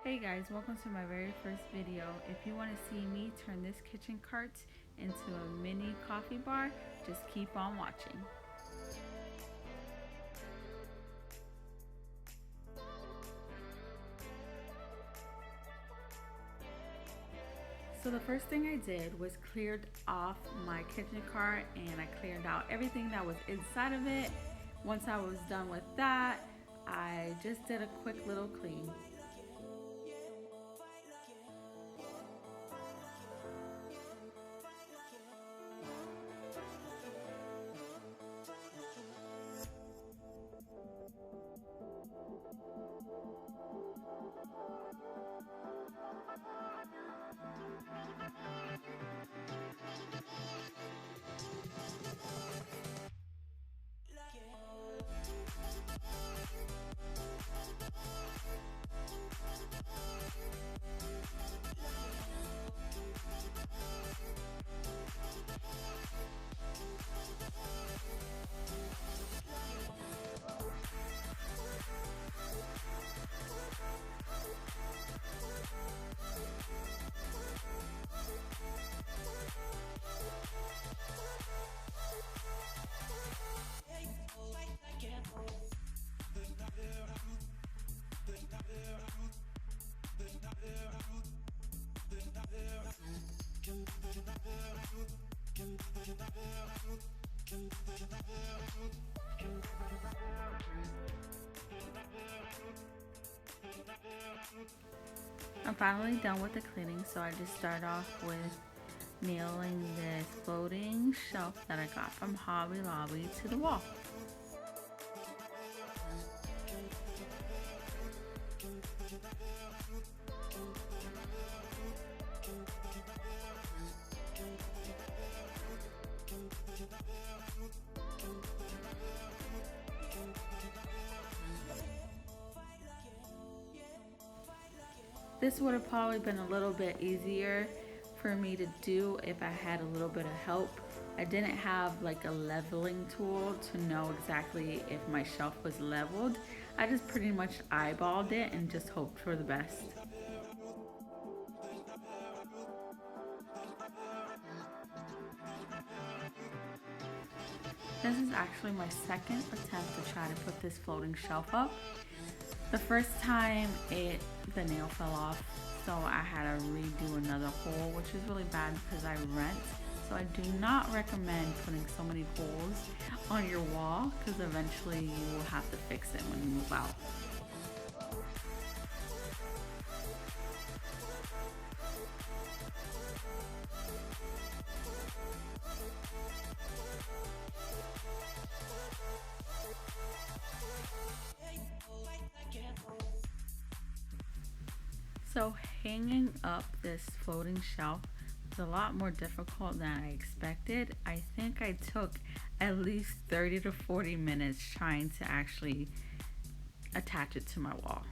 Hey guys, welcome to my very first video. If you want to see me turn this kitchen cart into a mini coffee bar, just keep on watching. So the first thing I did was cleared off my kitchen cart and I cleared out everything that was inside of it. Once I was done with that, I just did a quick little clean. I'm finally done with the cleaning, so I just start off with nailing this floating shelf that I got from Hobby Lobby to the wall. This would have probably been a little bit easier for me to do if I had a little bit of help. I didn't have like a leveling tool to know exactly if my shelf was leveled. I just pretty much eyeballed it and just hoped for the best. This is actually my second attempt to try to put this floating shelf up. The first time the nail fell off, so I had to redo another hole, which is really bad because I rent. So I do not recommend putting so many holes on your wall because eventually you will have to fix it when you move out. So hanging up this floating shelf was a lot more difficult than I expected. I think I took at least 30 to 40 minutes trying to actually attach it to my wall.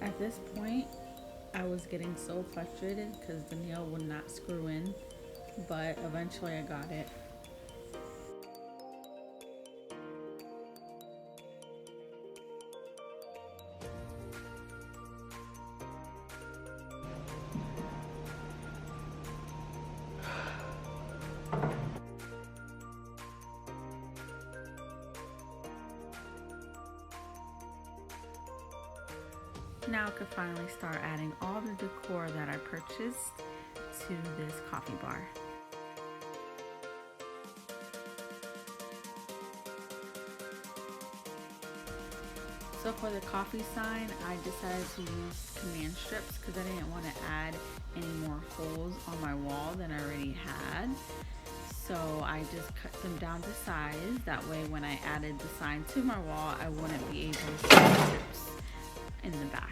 At this point, I was getting so frustrated because the nail would not screw in, but eventually I got it. Now I could finally start adding all the decor that I purchased to this coffee bar. So for the coffee sign, I decided to use command strips because I didn't want to add any more holes on my wall than I already had. So I just cut them down to size. That way when I added the sign to my wall, I wouldn't be able to see the strips in the back.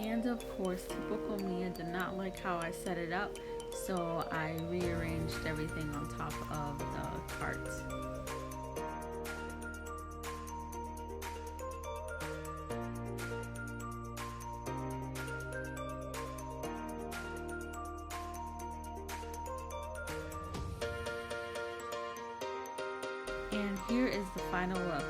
And of course, typical me, I did not like how I set it up, so I rearranged everything on top of the cart. And here is the final look.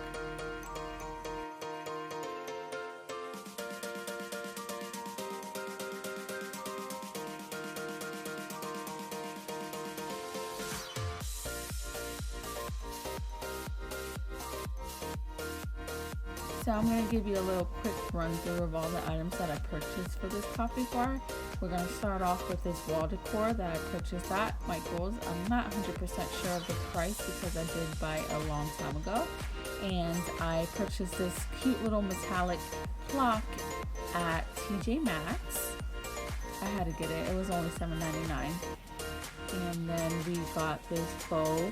So I'm going to give you a little quick run through of all the items that I purchased for this coffee bar. We're going to start off with this wall decor that I purchased at Michael's. I'm not 100% sure of the price because I did buy it a long time ago. And I purchased this cute little metallic clock at TJ Maxx. I had to get it. It was only $7.99. And then we got this faux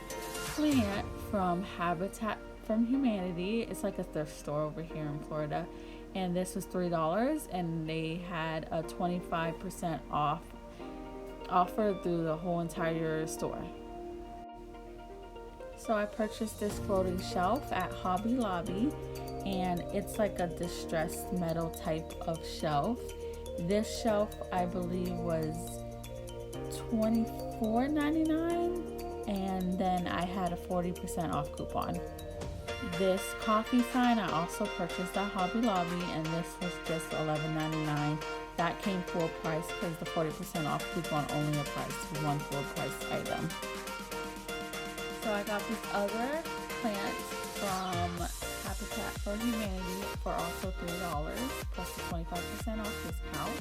plant from Habitat from Humanity. It's like a thrift store over here in Florida, and this was $3, and they had a 25% off offer through the whole entire store. So I purchased this floating shelf at Hobby Lobby, and it's like a distressed metal type of shelf. This shelf I believe was $24.99, and then I had a 40% off coupon. This coffee sign I also purchased at Hobby Lobby, and this was just $11.99. That came full price because the 40% off coupon only applies to one full price item. So I got this other plant from Habitat for Humanity for also $3 plus the 25% off discount.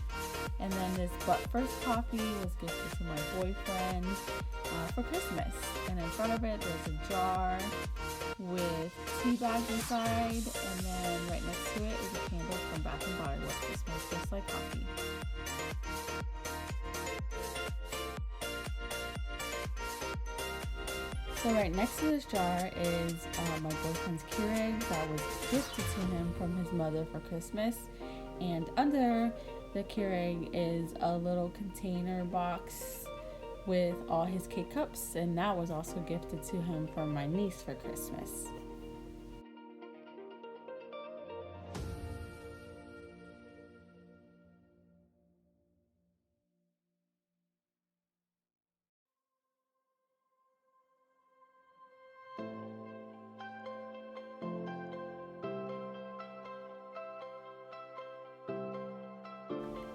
And then this But First coffee was gifted to my boyfriend for Christmas. And in front of it there's a jar with tea bags inside, and then right next to it is a candle from Bath and Body Works. It smells just like coffee. So right next to this jar is my boyfriend's Keurig that was gifted to him from his mother for Christmas. And under the Keurig is a little container box with all his K-cups, and that was also gifted to him from my niece for Christmas.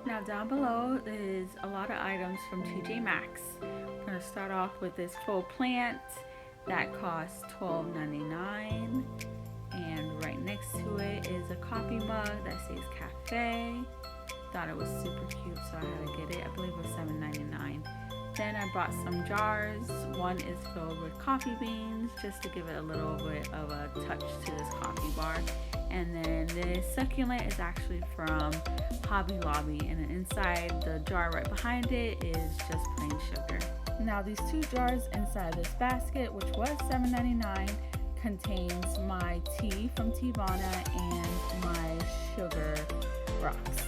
Now down below is a lot of items from TJ Maxx. I'm going to start off with this faux plant that costs $12.99, and right next to it is a coffee mug that says cafe. Thought it was super cute, so I had to get it. I believe it was $7.99. Then I bought some jars. One is filled with coffee beans just to give it a little bit of a touch to this coffee bar. And then this succulent is actually from Hobby Lobby, and inside the jar right behind it is just plain sugar. Now these two jars inside this basket, which was $7.99, contains my tea from Teavana and my sugar rocks.